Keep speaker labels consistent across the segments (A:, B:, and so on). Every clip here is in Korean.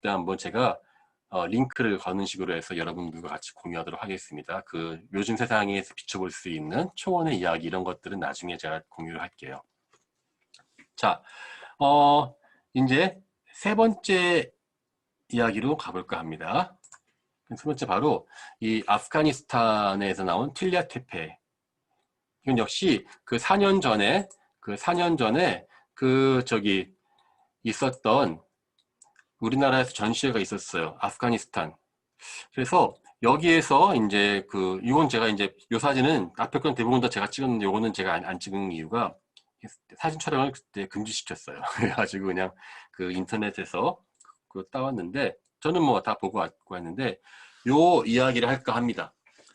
A: 때 한번 제가 링크를 거는 식으로 해서 여러분들과 같이 공유하도록 하겠습니다. 그 요즘 세상에서 비춰볼 수 있는 초원의 이야기 이런 것들은 나중에 제가 공유를 할게요. 자, 이제 세 번째 이야기로 가볼까 합니다. 세 번째 바로 이 아프가니스탄에서 나온 틸리아 테페. 이건 역시 그 4년 전에 저기 있었던 우리나라에서 전시회가 있었어요. 아프가니스탄. 그래서 여기에서 이제 이건 제가 이제 요 사진은 앞에 건 대부분 다 제가 찍었는데 요거는 제가 안 찍은 이유가 사진 촬영을 그때 금지시켰어요. 그래가지고 그냥 그 인터넷에서 따왔는데 저는 뭐 다 보고 왔는데 요 이야기를 할까 합니다.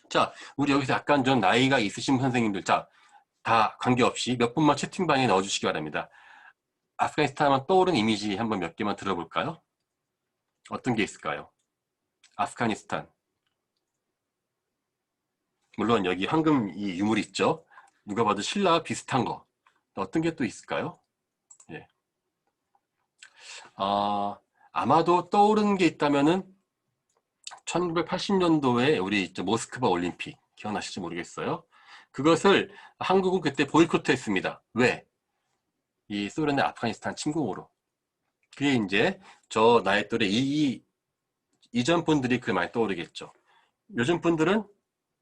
A: 자, 우리 여기서 약간 좀 나이가 있으신 선생님들, 자, 다 관계없이 몇 분만 채팅방에 넣어주시기 바랍니다. 아프가니스탄 하면 떠오른 이미지 한번 몇 개만 들어볼까요? 어떤 게 있을까요? 아프가니스탄. 물론 여기 황금 이 유물이 있죠. 누가 봐도 신라와 비슷한 거. 어떤 게 또 있을까요? 예. 아마도 떠오르는 게 있다면은 1980년도에 우리 모스크바 올림픽 기억나실지 모르겠어요. 그것을 한국은 그때 보이콧 했습니다. 왜? 이 소련의 아프가니스탄 침공으로. 그게 이제 저 나이 또래 이전 분들이 그 많이 떠오르겠죠. 요즘 분들은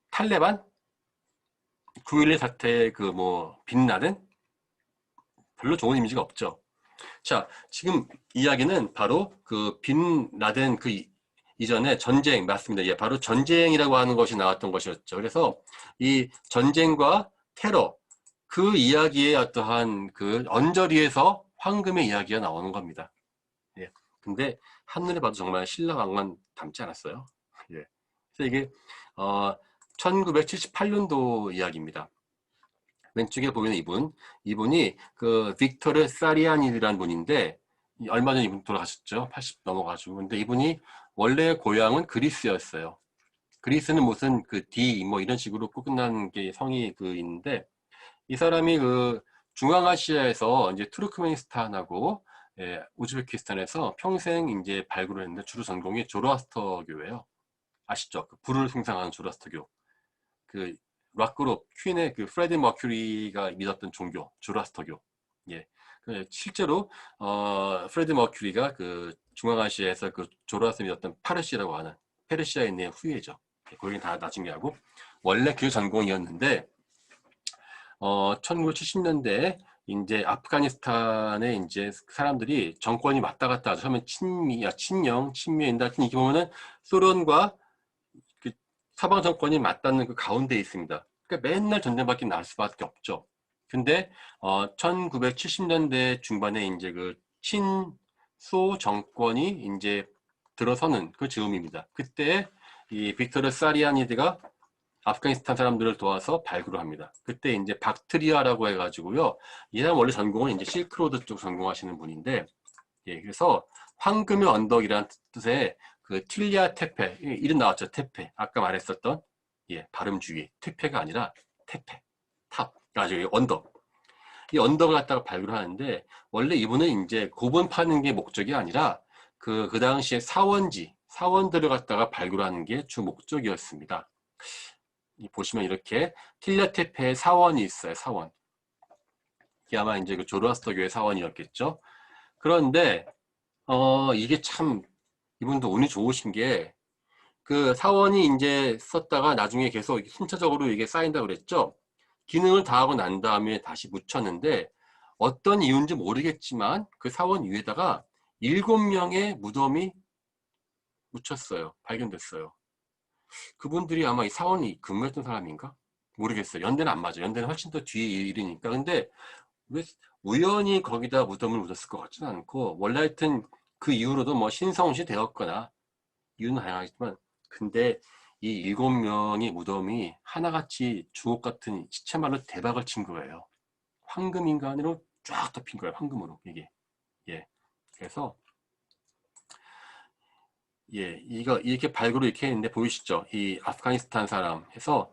A: 탈레반, 9.11 사태의 빈라덴 별로 좋은 이미지가 없죠. 자, 지금 이야기는 바로 그 빈라덴 이전에 전쟁 맞습니다. 예, 바로 전쟁이라고 하는 것이 나왔던 것이었죠. 그래서 이 전쟁과 테러 그 이야기의 어떠한 그 언저리에서 황금의 이야기가 나오는 겁니다. 예. 근데 한눈에 봐도 정말 신라왕만 닮지 않았어요. 예. 그래서 이게 1978년도 이야기입니다. 왼쪽에 보면 이분이 그 빅토르 사리안이라는 분인데 얼마 전에 이분 돌아가셨죠. 80 넘어가지고. 근데 이분이 원래 고향은 그리스였어요. 그리스는 무슨 D 뭐 이런 식으로 끝나는 게 성이 있는데 이 사람이 중앙아시아에서 이제 투르크메니스탄하고 우즈베키스탄에서 평생 이제 발굴을 했는데 주로 전공이 조로아스터교예요. 아시죠? 불을 숭상하는 조로아스터교. 락그룹 퀸의 프레디 머큐리가 믿었던 종교 조로아스터교. 예. 실제로 프레디 머큐리가 중앙아시아에서 조로아스터 믿었던 파르시라고 하는 페르시아인의 후예죠. 거기는 다 나중에 하고 원래 그 전공이었는데 1970년대에 이제 아프가니스탄에 이제 사람들이 정권이 왔다 갔다 하죠. 처음엔 친명인다. 이렇게 보면은 소련과 서방 정권이 맞닿는 그 가운데에 있습니다. 그러니까 맨날 전쟁밖에 날 수밖에 없죠. 근데 1970년대 중반에 이제 친소 정권이 이제 들어서는 그 즈음입니다. 그때 이 빅토르 사리아니드가 아프가니스탄 사람들을 도와서 발굴을 합니다. 그때 이제 박트리아라고 해가지고요. 이 사람 원래 전공은 이제 실크로드 쪽 전공하시는 분인데, 예, 그래서 황금의 언덕이라는 뜻의 틸리아 테페, 이름 나왔죠. 테페. 아까 말했었던, 예, 발음 주의. 테페가 아니라 테페. 탑. 아주 언덕. 이 언덕을 갖다가 발굴을 하는데, 원래 이분은 이제 고분 파는 게 목적이 아니라, 그 당시에 사원들을 갖다가 발굴하는 게 주 목적이었습니다. 보시면 이렇게 틸리아 테페의 사원이 있어요. 사원. 이게 아마 이제 조로아스터교의 사원이었겠죠. 그런데 이게 참 이분도 운이 좋으신 게 사원이 이제 썼다가 나중에 계속 순차적으로 이게 쌓인다고 그랬죠. 기능을 다하고 난 다음에 다시 묻혔는데 어떤 이유인지 모르겠지만 그 사원 위에다가 7명의 무덤이 묻혔어요. 발견됐어요. 그분들이 아마 이 사원이 근무했던 사람인가? 모르겠어요. 연대는 안 맞아요. 연대는 훨씬 더 뒤에 일이니까. 근데 왜 우연히 거기다 무덤을 묻었을 것 같지는 않고 원래 하여튼 그 이후로도 뭐 신성시 되었거나 이유는 다양하지만 근데 이 7명의 무덤이 하나같이 주옥 같은 시체말로 대박을 친 거예요. 황금 인간으로 쫙 덮인 거예요. 황금으로 이게. 예. 그래서 예, 이렇게 발굴을 이렇게 했는데 보이시죠? 이 아프가니스탄 사람 해서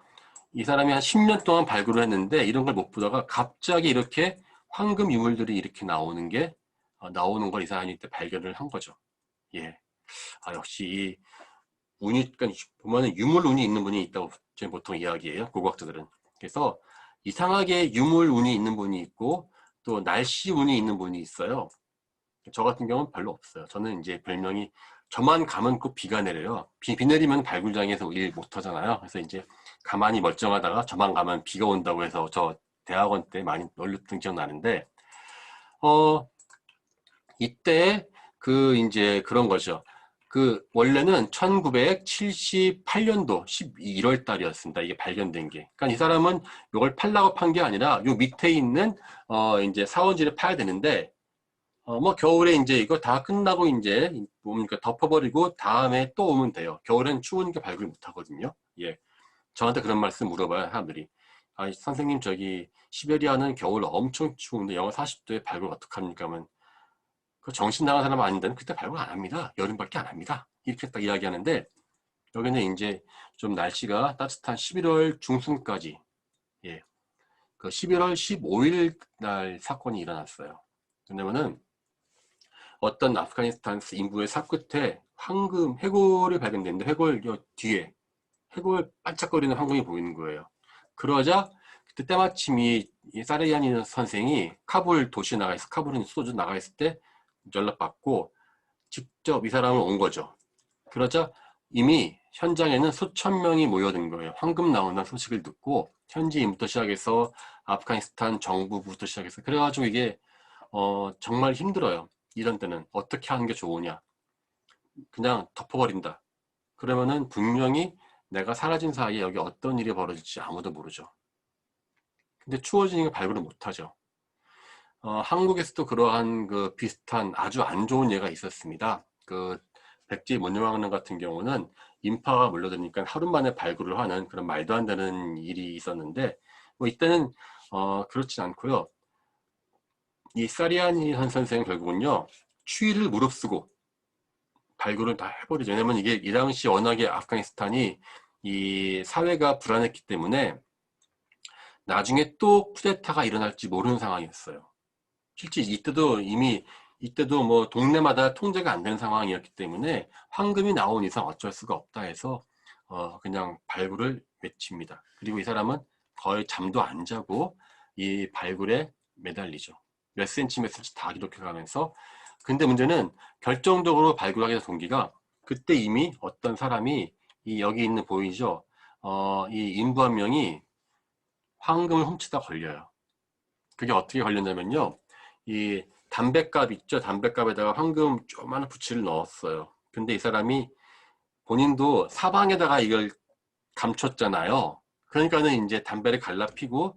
A: 이 사람이 한 10년 동안 발굴을 했는데 이런 걸 못 보다가 갑자기 이렇게 황금 유물들이 이렇게 나오는 걸 이 사람이 이때 발견을 한 거죠. 예. 역시 이 운이, 그러니까 보면은 유물운이 있는 분이 있다고 저희 보통 이야기해요, 고고학자들은. 그래서 이상하게 유물운이 있는 분이 있고 또 날씨운이 있는 분이 있어요. 저 같은 경우는 별로 없어요. 저는 이제 별명이, 저만 가면 꼭 비가 내려요. 비 내리면 발굴장에서 일 못 하잖아요. 그래서 이제 가만히 멀쩡하다가 저만 가면 비가 온다고 해서 저 대학원 때 많이 놀렸던 기억 나는데, 이때 그 이제 그런 거죠. 그 원래는 1978년도 11월 달이었습니다. 이게 발견된 게. 그러니까 이 사람은 이걸 팔라고 판 게 아니라 요 밑에 있는 이제 사원지를 파야 되는데, 뭐 겨울에 이제 이거 다 끝나고 이제 뭡니까 덮어버리고 다음에 또 오면 돼요. 겨울엔 추우니까 발굴 못 하거든요. 예, 저한테 그런 말씀 물어봐요, 사람들이. 선생님, 저기 시베리아는 겨울 엄청 추운데 영하 40도에 발굴 어떡합니까? 하면 그 정신 나간 사람 아닌데 그때 발굴 안 합니다. 여름밖에 안 합니다. 이렇게 딱 이야기하는데, 여기는 이제 좀 날씨가 따뜻한 11월 중순까지, 예, 그 11월 15일 날 사건이 일어났어요. 왜냐면은 어떤 아프가니스탄 인부의 삽 끝에 황금 해골이 발견됐는데, 해골 뒤에 해골 반짝거리는 황금이 보이는 거예요. 그러자 그때 때마침 이 사레야니 선생이 카불 도시에 나가 있어, 카불은 수도주 나가 있을 때 연락받고 직접 이 사람을 온 거죠. 그러자 이미 현장에는 수천 명이 모여든 거예요. 황금 나온다는 소식을 듣고 현지인부터 시작해서 아프가니스탄 정부부터 시작해서, 그래가지고 이게 정말 힘들어요. 이런 때는 어떻게 하는 게 좋으냐, 그냥 덮어버린다. 그러면은 분명히 내가 사라진 사이에 여기 어떤 일이 벌어질지 아무도 모르죠. 근데 추워지니까 발굴을 못하죠. 한국에서도 그러한 그 비슷한 아주 안 좋은 예가 있었습니다. 그 백제 문명왕릉 같은 경우는 인파가 몰려드니까 하루 만에 발굴을 하는 그런 말도 안 되는 일이 있었는데, 뭐 이때는 그렇진 않고요. 이 사리아니 한 선생은 결국은요, 추위를 무릅쓰고 발굴을 다 해버리죠. 왜냐면 이게 이 당시 워낙에 아프가니스탄이 이 사회가 불안했기 때문에 나중에 또 쿠데타가 일어날지 모르는 상황이었어요. 실제 이때도 뭐 동네마다 통제가 안 되는 상황이었기 때문에 황금이 나온 이상 어쩔 수가 없다 해서 그냥 발굴을 외칩니다. 그리고 이 사람은 거의 잠도 안 자고 이 발굴에 매달리죠. 몇 센치 몇 센치 다 기록해 가면서. 근데 문제는 결정적으로 발굴하게 된 동기가, 그때 이미 어떤 사람이 이 여기 있는 보이죠? 이 인부 한 명이 황금을 훔치다 걸려요. 그게 어떻게 걸렸냐면요, 이 담뱃갑 있죠? 담뱃갑에다가 황금 조그마한 부치를 넣었어요. 근데 이 사람이 본인도 사방에다가 이걸 감췄잖아요. 그러니까는 이제 담배를 갈라피면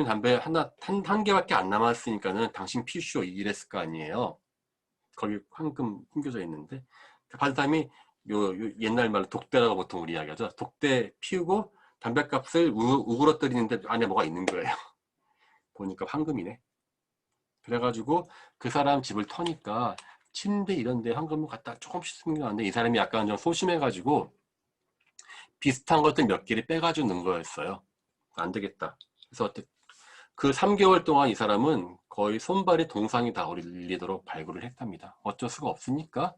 A: 담배 한 개밖에 안 남았으니까는 당신 피우시오 이랬을 거 아니에요. 거기 황금 숨겨져 있는데, 받은 사람이 옛날 말로 독대라고 보통 우리 이야기하죠. 독대 피우고 담뱃값을 우그러뜨리는데 안에 뭐가 있는 거예요. 보니까 황금이네. 그래가지고 그 사람 집을 터니까 침대 이런 데 황금을 갖다 조금씩 숨겨놨는데, 이 사람이 약간 좀 소심해가지고 비슷한 것들 몇 개를 빼가지고 넣은 거였어요. 안 되겠다. 그래서 그 3개월 동안 이 사람은 거의 손발이 동상이 다 울리도록 발굴을 했답니다. 어쩔 수가 없으니까.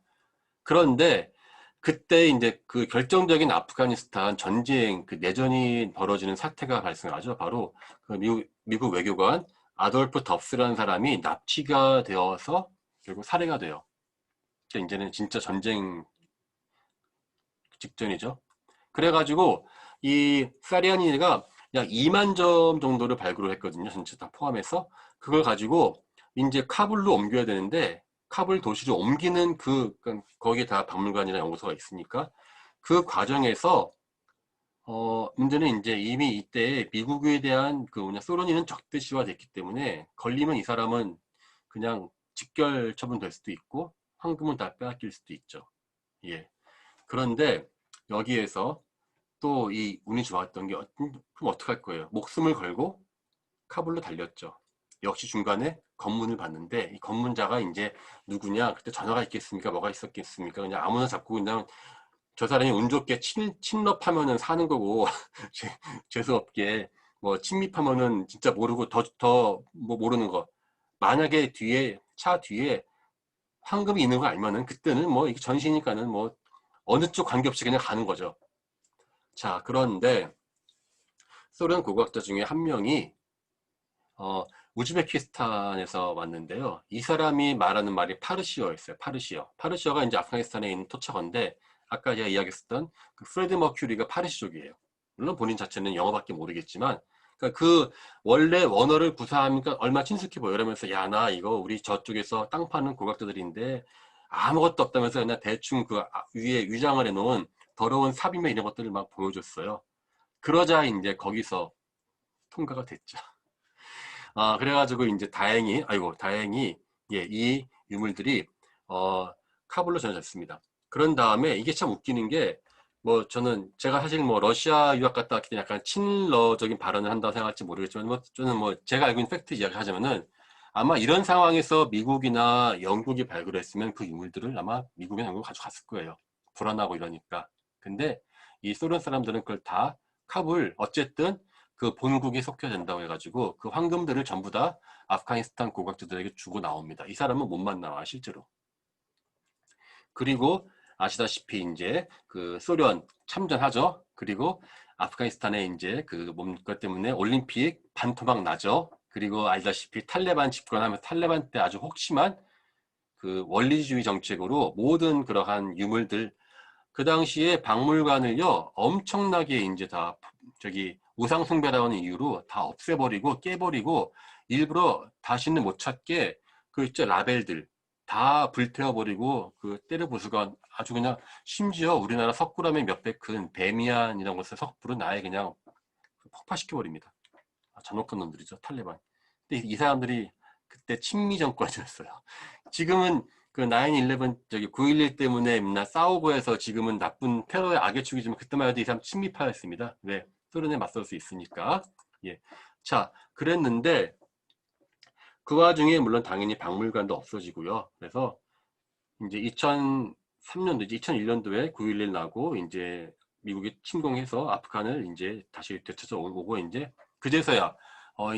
A: 그런데 그때 이제 그 결정적인 아프가니스탄 전쟁, 그 내전이 벌어지는 사태가 발생하죠. 바로 그 미국 외교관 아돌프 덥스라는 사람이 납치가 되어서 결국 살해가 돼요. 그러니까 이제는 진짜 전쟁 직전이죠. 그래가지고 이 사리아니가 약 2만 점 정도를 발굴을 했거든요. 전체 다 포함해서. 그걸 가지고 이제 카불로 옮겨야 되는데, 카불 도시를 옮기는 그러니까 거기에 다 박물관이나 연구소가 있으니까 그 과정에서 문제는 이제 이미 이때 미국에 대한 그 뭐냐 소련이는 적대시화 됐기 때문에 걸리면 이 사람은 그냥 직결 처분될 수도 있고 황금은 다 빼앗길 수도 있죠. 예. 그런데 여기에서 또 이 운이 좋았던 게, 그럼 어떡할 거예요? 목숨을 걸고 카불로 달렸죠. 역시 중간에 검문을 받는데, 이 검문자가 이제 누구냐? 그때 전화가 있겠습니까? 뭐가 있었겠습니까? 그냥 아무나 잡고 그냥 저 사람이 운 좋게 침럽하면은 사는 거고 재수없게 뭐 침입하면은 진짜 모르고 더 뭐 모르는 거. 만약에 차 뒤에 황금이 있는 거 알면은 그때는 뭐 이게 전시니까는 뭐 어느 쪽 관계없이 그냥 가는 거죠. 자, 그런데 소련 고고학자 중에 한 명이 우즈베키스탄에서 왔는데요. 이 사람이 말하는 말이 파르시어였어요. 파르시어. 파르시어가 이제 아프가니스탄에 있는 토착어인데 아까 제가 이야기했었던 그 프레드 머큐리가 파르시족이에요. 물론 본인 자체는 영어밖에 모르겠지만 그러니까 그 원래 원어를 구사하니까 얼마 친숙해 보여. 이러면서 야, 나 이거 우리 저쪽에서 땅 파는 고각자들인데 아무것도 없다면서 그냥 대충 그 위에 위장을 해놓은 더러운 삽이며 이런 것들을 막 보여줬어요. 그러자 이제 거기서 통과가 됐죠. 그래가지고 이제 다행히 예, 이 유물들이 어, 카불로 전해졌습니다. 그런 다음에 이게 참 웃기는 게 뭐 저는 제가 사실 뭐 러시아 유학 갔다 왔기 때문에 약간 친러적인 발언을 한다고 생각할지 모르겠지만 뭐 저는 뭐 제가 알고 있는 팩트 이야기 하자면은 아마 이런 상황에서 미국이나 영국이 발굴했으면 그 유물들을 아마 미국이나 영국이 가져갔을 거예요. 불안하고 이러니까. 근데 이 소련 사람들은 그걸 다 카불 어쨌든 그 본국에 속해야 된다고 해가지고 그 황금들을 전부 다 아프가니스탄 고각자들에게 주고 나옵니다. 이 사람은 못 만나와 실제로. 그리고 아시다시피 이제 그 소련 참전하죠. 그리고 아프가니스탄에 이제 그 뭔가 때문에 올림픽 반토막 나죠. 그리고 알다시피 탈레반 집권하면 탈레반 때 아주 혹심한 그 원리주의 정책으로 모든 그러한 유물들 그 당시에 박물관을요 엄청나게 이제 다 저기 우상숭배라는 이유로 다 없애버리고 깨버리고 일부러 다시는 못 찾게 그 있죠 라벨들 다 불태워버리고 그 때려 부수건 아주 그냥 심지어 우리나라 석굴암의 몇백 큰 베미안이라는 곳에 석불은 아예 그냥 폭파시켜버립니다. 잔혹한 놈들이죠 탈레반. 근데 이 사람들이 그때 친미 정권이었어요. 지금은 그 9/11 저기 9.11 때문에 맨날 싸우고 해서 지금은 나쁜 테러의 악의 축이지만 그때만 해도 이 사람 친미파였습니다. 왜? 소련에 맞설 수 있으니까. 예. 자, 그랬는데 그 와중에 물론 당연히 박물관도 없어지고요. 그래서 이제 2003년도, 2001년도에 9.11 나고 이제 미국이 침공해서 아프간을 이제 다시 되찾아 오고 이제 그제서야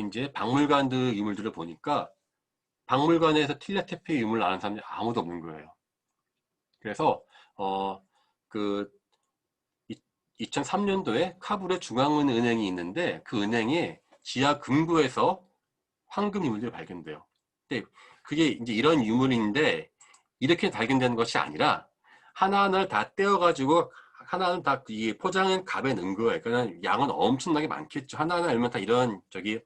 A: 이제 박물관들 유물들을 보니까 박물관에서 틸레테페 유물 아는 사람이 아무도 없는 거예요. 그래서 그 2003년도에 카불에 중앙은행이 있는데 그 은행의 지하 금고에서 황금 유물들이 발견돼요. 근데 그게 이제 이런 유물인데 이렇게 발견되는 것이 아니라 하나하나를 다 떼어가지고 하나는 다 이 포장은 갑에 넣은 거예요. 그러니까 양은 엄청나게 많겠죠. 하나하나 열면 다 이런 저기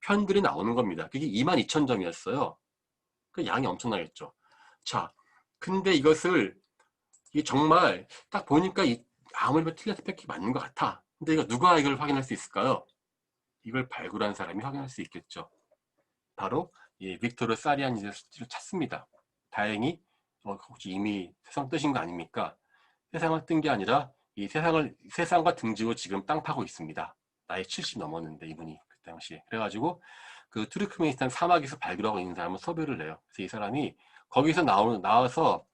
A: 편들이 나오는 겁니다. 그게 22,000점이었어요. 그 양이 엄청나겠죠. 자, 근데 이것을 이게 정말 딱 보니까 아무리 봐도 틸레트 패키 맞는 것 같아. 근데 이거 누가 이걸 확인할 수 있을까요? 이걸 발굴한 사람이 확인할 수 있겠죠. 바로 이 빅토르 사리아니를 찾습니다. 다행히 혹시 이미 세상 뜨신 거 아닙니까? 세상을 뜬 게 아니라 이 세상과 등지고 지금 땅 파고 있습니다. 나이 70 넘었는데 이분이 그 당시에 그래가지고 그 투르크메니스탄 사막에서 발굴하고 있는 사람을 섭외를 해요. 그래서 이 사람이 거기서 나와서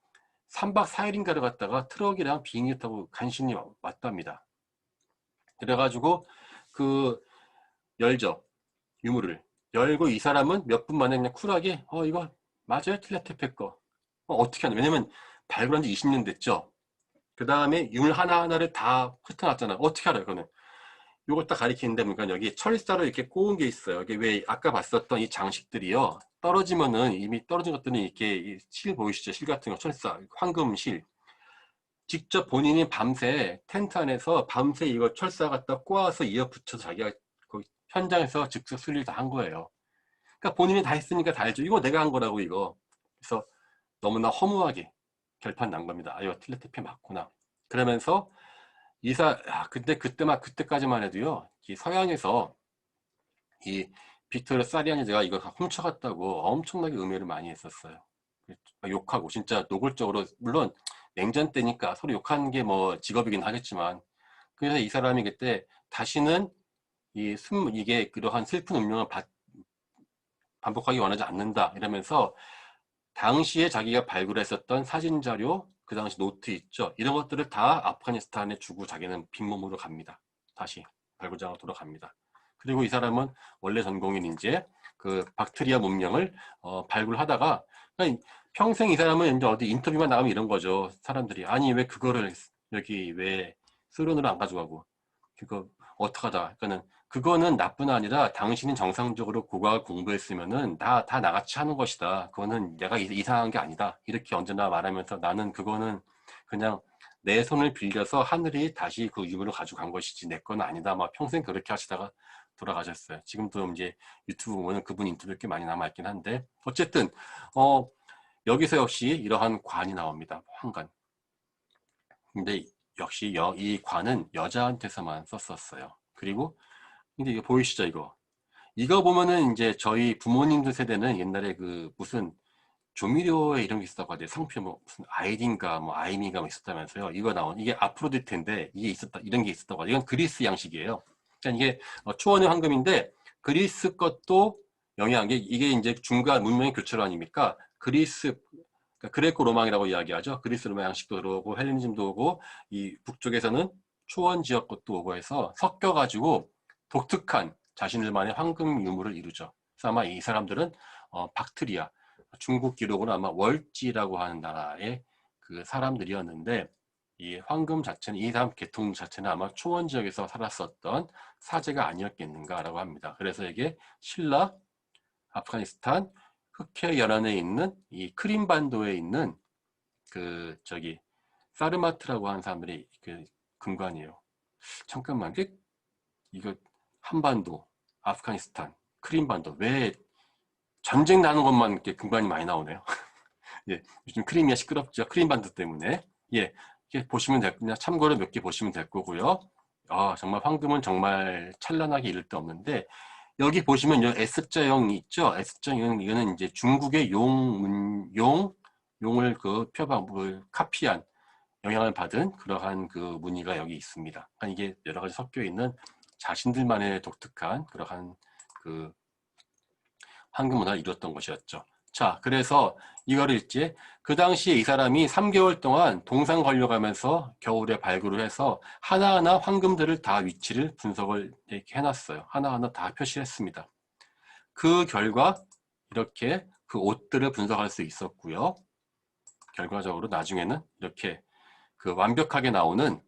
A: 3박 4일인가를 갔다가 트럭이랑 비행기 타고 간신히 왔답니다. 그래가지고 그 열죠. 유물을 열고 이 사람은 몇 분 만에 그냥 쿨하게 이거 맞아요 틸레테페 거 어떻게 하냐 왜냐면 발굴한 지 20년 됐죠. 그 다음에 유물 하나하나를 다 흩어놨잖아. 어떻게 알아요 그거는. 요걸 딱 가리키는데 보니까 여기 철사로 이렇게 꼬은 게 있어요. 이게 왜 아까 봤었던 이 장식들이요 떨어지면은 이미 떨어진 것들은 이렇게 실 보이시죠? 실 같은 거 철사 황금 실 직접 본인이 밤새 텐트 안에서 밤새 이거 철사 갖다 꼬아서 이어 붙여서 자기가 거기 현장에서 직접 수리를 다 한 거예요. 그러니까 본인이 다 했으니까 다 알죠. 이거 내가 한 거라고 이거. 그래서 너무나 허무하게 결판 난 겁니다. 아, 이거 틸레테페 맞구나. 그러면서 근데 그때까지만 해도요. 이 서양에서 이 빅토르 사리아니즈가 이걸 훔쳐갔다고 엄청나게 음해를 많이 했었어요. 욕하고 진짜 노골적으로 물론 냉전 때니까 서로 욕하는 게 뭐 직업이긴 하겠지만 그래서 이 사람이 그때 다시는 이게 그러한 슬픈 운명을 반복하기 원하지 않는다 이러면서 당시에 자기가 발굴했었던 사진 자료 그 당시 노트 있죠 이런 것들을 다 아프가니스탄에 주고 자기는 빈몸으로 갑니다. 다시 발굴장으로 돌아갑니다. 그리고 이 사람은 원래 전공인 이제 그 박테리아 문명을 발굴하다가 그러니까 평생 이 사람은 이제 어디 인터뷰만 나가면 이런 거죠. 사람들이 아니 왜 그거를 여기 왜 소련으로 안 가져가고 그거 어떡하다. 그러니까는 그거는 나뿐 아니라 당신은 정상적으로 국어학을 공부했으면은 다 나같이 하는 것이다. 그거는 내가 이상한 게 아니다. 이렇게 언제나 말하면서 나는 그거는 그냥 내 손을 빌려서 하늘이 다시 그 유물을 가져간 것이지 내 건 아니다. 막 평생 그렇게 하시다가 돌아가셨어요. 지금도 이제 유튜브 보면 그분 인터뷰 꽤 많이 남아있긴 한데 어쨌든 여기서 역시 이러한 관이 나옵니다. 황관. 근데 역시 이 관은 여자한테서만 썼었어요. 그리고 근데 이거 보이시죠 이거? 이거 보면은 이제 저희 부모님들 세대는 옛날에 그 무슨 조미료에 이런 게 있었다고 하죠. 상표 뭐 무슨 아이딘가 뭐 아이미가 뭐 있었다면서요. 이거 나온 이게 아프로디테인데 이게 있었다 이런 게 있었다고 하죠. 이건 그리스 양식이에요. 그러니까 이게 초원의 황금인데 그리스 것도 영향한 게 이게 이제 중간 문명의 교차로 아닙니까? 그리스 그러니까 그레코 로망이라고 이야기하죠. 그리스 로마 양식도 들어오고 헬레니즘도 오고 이 북쪽에서는 초원 지역 것도 오고 해서 섞여가지고 독특한 자신들만의 황금 유물을 이루죠. 그래서 아마 이 사람들은 박트리아 중국 기록으로 아마 월지라고 하는 나라의 그 사람들이었는데 이 황금 자체는 이 사람 계통 자체는 아마 초원 지역에서 살았었던 사제가 아니었겠는가라고 합니다. 그래서 이게 신라, 아프가니스탄, 흑해 연안에 있는 이 크림반도에 있는 그 저기 사르마트라고 하는 사람들의 그 근관이에요. 잠깐만 이거 한반도, 아프가니스탄, 크림반도 왜 전쟁 나는 것만 이렇게 근관이 많이 나오네요. 예, 요즘 크림이야 시끄럽죠. 크림반도 때문에. 예, 이렇게 보시면 될, 그냥 참고로 몇 개 보시면 될 거고요. 정말 황금은 정말 찬란하게 이를 데 없는데, 여기 보시면 요 S자형이 있죠. S자형, 이거는 이제 중국의 용을 그 표방을 카피한, 영향을 받은 그러한 그 무늬가 여기 있습니다. 그러니까 이게 여러 가지 섞여 있는 자신들만의 독특한 그러한 그 황금 문화를 이뤘던 것이었죠. 자, 그래서 이거를 이제 그 당시에 이 사람이 3개월 동안 동상 걸려가면서 겨울에 발굴을 해서 하나하나 황금들을 다 위치를 분석을 이렇게 해놨어요. 하나하나 다 표시했습니다. 그 결과 이렇게 그 옷들을 분석할 수 있었고요. 결과적으로 나중에는 이렇게 그 완벽하게 나오는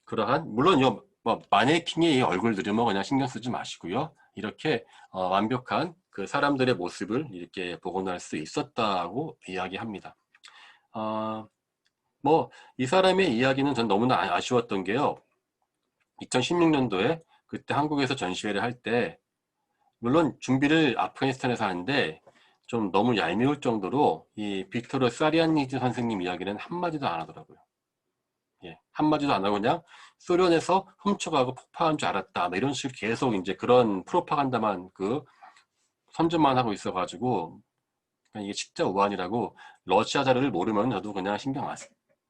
A: 그러한 물론 뭐 마네킹의 얼굴들은 뭐 그냥 신경 쓰지 마시고요. 이렇게 완벽한 그 사람들의 모습을 이렇게 복원할 수 있었다고 이야기합니다. 뭐 이 사람의 이야기는 전 너무나 아쉬웠던 게요. 2016년도에 그때 한국에서 전시회를 할 때 물론 준비를 아프가니스탄에서 하는데 좀 너무 얄미울 정도로 이 빅토르 사리안니즈 선생님 이야기는 한마디도 안 하더라고요. 예, 한마디도 안 하고 그냥 소련에서 훔쳐가고 폭파한 줄 알았다. 뭐 이런 식으로 계속 이제 그런 프로파간다만 그 선전만 하고 있어가지고 이게 진짜 우한이라고 러시아 자료를 모르면 저도 그냥 신경 안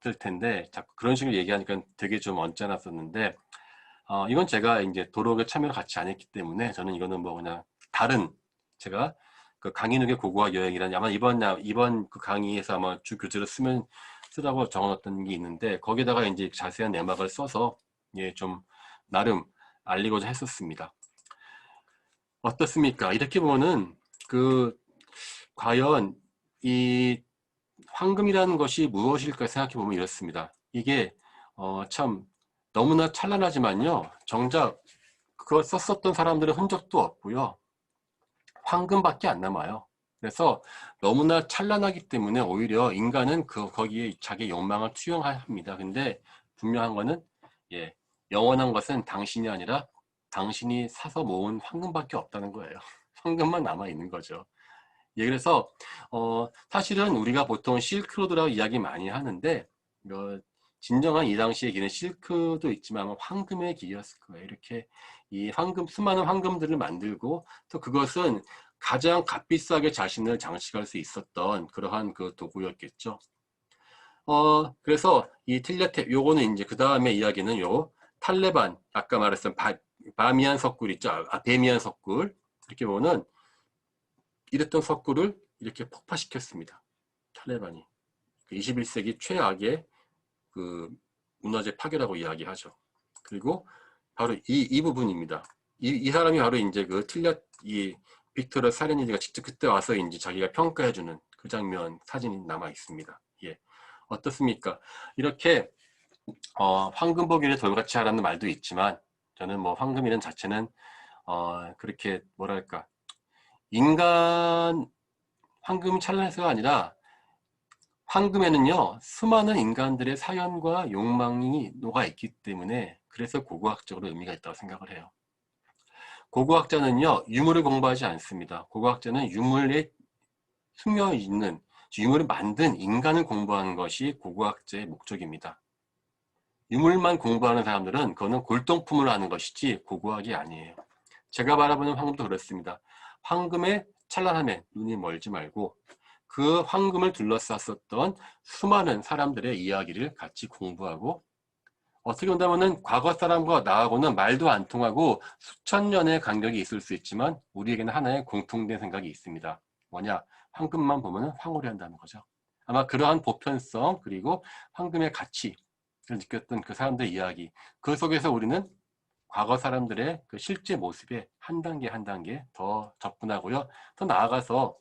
A: 쓸 텐데 자꾸 그런 식으로 얘기하니까 되게 좀 언짢았었는데 이건 제가 이제 도록에 참여를 같이 안 했기 때문에 저는 이거는 뭐 그냥 다른 제가 그 강인욱의 고고학 여행이라는 아마 이번 그 강의에서 아마 주 교재로 쓰라고 적어놨던 게 있는데 거기다가 이제 자세한 내막을 써서 예, 좀 나름 알리고자 했었습니다. 어떻습니까? 이렇게 보면은 그 과연 이 황금이라는 것이 무엇일까 생각해 보면 이렇습니다. 이게 참 너무나 찬란하지만요. 정작 그걸 썼었던 사람들의 흔적도 없고요. 황금밖에 안 남아요. 그래서 너무나 찬란하기 때문에 오히려 인간은 거기에 자기 욕망을 투영합니다. 근데 분명한 거는 예, 영원한 것은 당신이 아니라 당신이 사서 모은 황금밖에 없다는 거예요. 황금만 남아 있는 거죠. 예, 그래서 사실은 우리가 보통 실크로드라고 이야기 많이 하는데 진정한 이 당시의 길은 실크도 있지만 황금의 길이었을 거예요. 이렇게 이 수많은 황금들을 만들고 또 그것은 가장 값비싸게 자신을 장식할 수 있었던 그러한 그 도구였겠죠. 그래서 이 틸레테 요거는 이제 그 다음에 이야기는 요 탈레반 아까 말했던 바미안 석굴 있죠. 베미안 석굴 이렇게 보면 이랬던 석굴을 이렇게 폭파시켰습니다. 탈레반이 21세기 최악의 그 문화재 파괴라고 이야기하죠. 그리고 바로 이 부분입니다. 이 사람이 바로 이제 이 빅토르 사리니즈가 직접 그때 와서 이제 자기가 평가해주는 그 장면 사진이 남아 있습니다. 예. 어떻습니까? 이렇게 황금보기를 돌같이 하라는 말도 있지만 저는 뭐 황금이란 자체는 그렇게 뭐랄까 인간 황금이 찬란해서가 아니라 황금에는요 수많은 인간들의 사연과 욕망이 녹아있기 때문에 그래서 고고학적으로 의미가 있다고 생각을 해요. 고고학자는요 유물을 공부하지 않습니다. 고고학자는 유물에 숨겨있는 유물을 만든 인간을 공부하는 것이 고고학자의 목적입니다. 유물만 공부하는 사람들은 그거는 골동품을 하는 것이지 고고학이 아니에요. 제가 바라보는 황금도 그렇습니다. 황금의 찬란함에 눈이 멀지 말고 그 황금을 둘러쌌었던 수많은 사람들의 이야기를 같이 공부하고 어떻게 본다면 과거 사람과 나하고는 말도 안 통하고 수천 년의 간격이 있을 수 있지만 우리에게는 하나의 공통된 생각이 있습니다. 뭐냐? 황금만 보면 황홀히 한다는 거죠. 아마 그러한 보편성 그리고 황금의 가치를 느꼈던 그 사람들의 이야기 그 속에서 우리는 과거 사람들의 그 실제 모습에 한 단계 한 단계 더 접근하고요. 더 나아가서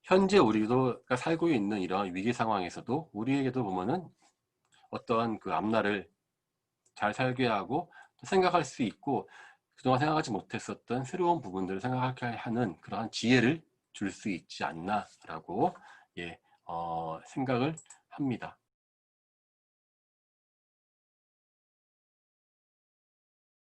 A: 현재 우리가 살고 있는 이러한 위기 상황에서도 우리에게도 보면은 어떠한 그 앞날을 잘 살게 하고 생각할 수 있고 그동안 생각하지 못했었던 새로운 부분들을 생각하게 하는 그러한 지혜를 줄 수 있지 않나라고 예, 생각을 합니다.